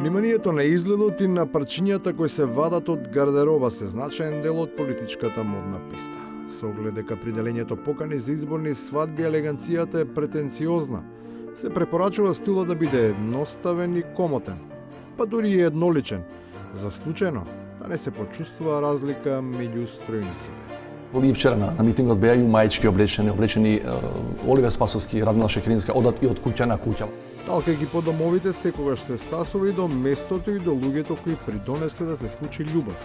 Вниманието на изгледот и на парчињата кои се вадат од гардероба се значаен дел од политичката модна писта. Со оглед дека при делењето покани за изборни свадби елеганцијата е претенциозна, се препорачува стилот да биде едноставен и комотен, па дури и едноличен, за случајно да не се почувствува разлика меѓу стројниците. И вчера на митингот беа и маички облечени Оливер Спасовски и Радмила Шекеринска одат и од куќа на куќа. Талкајќи по домовите секогаш се стасува и до местото и до луѓето кои придонесле да се случи љубов,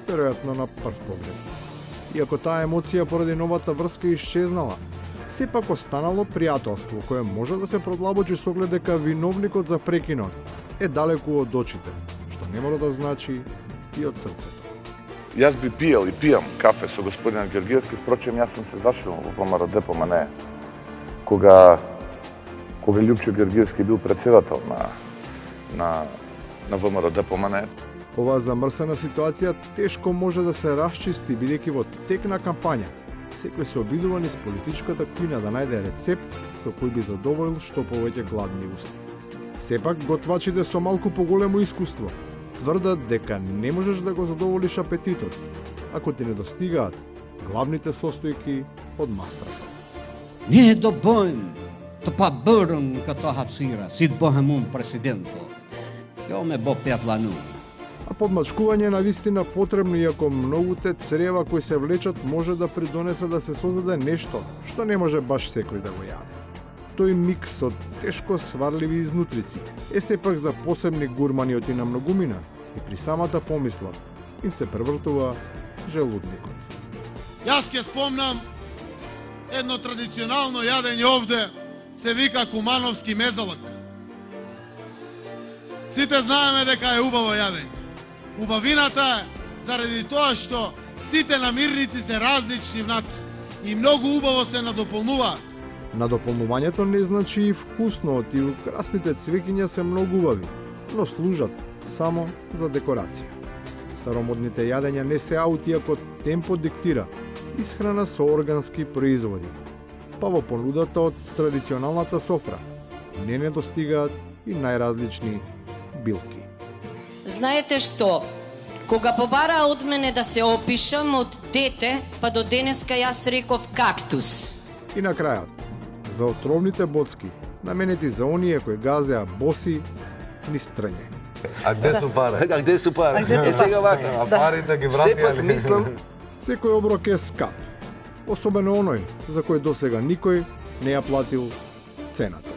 веројатно на прв поглед. Иако таа емоција поради новата врска исчезнала, сепак останало пријателство кое може да се продлабочи со оглед дека виновникот за прекинот е далеку од очите, што не мора да значи и од срцето. Јас би пиел и пијам кафе со господинот Георгиевски, впрочем јас сум се зашил во ВМРО по мене кога Љупчо Георгиевски бил председател на ВМРО по мене. Оваа замрсена ситуација тешко може да се расчисти, бидејќи во тек на кампања секој се обидува низ политичката кујна да најде рецепт со кој би задоволил што повеќе гладни усти. Сепак готвачите со малку поголемо искуство тврдат дека не можеш да го задоволиш апетитот ако ти недостигаат главните состојки од мастрафот. Не е добоен to pa bërën këto hapësira, si të bëhem unë presidento. Jo me bo pjatlanu. А подмачкување на вистина потребно, иако многуте црева кои се влечат може да придонесе да се создаде нешто што не може баш секој да го јаде. Тој микс од тешко сварливи изнутрици е сепак за посебни гурмани од и на многумина и при самата помисла им се превртува желудникот. Јас ќе спомнам едно традиционално јадење овде, се вика кумановски мезалак. Сите знаеме дека е убаво јадење. Убавината е заради тоа што сите намирници се различни внатре и многу убаво се надополнуваат. Надополнувањето не значи и вкусно, и украсните цвеќиња се многу убави, но служат само за декорација. Старомодните јадења не се аут, иако темпо диктира исхрана со органски производи. Па во понудата од традиционалната софра не недостигаат и најразлични билки. Знаете што? Кога побараа од мене да се опишам од дете, па до денеска јас реков кактус. И на крајот, за отровните боцки, наменети за оние кои газеа боси низ трње. А где су пари? А где су пари? Сега вака. А парите ги врати, Сепак али? мислам, Секој оброк е скап, особено оној за кој досега никој не ја платил цената.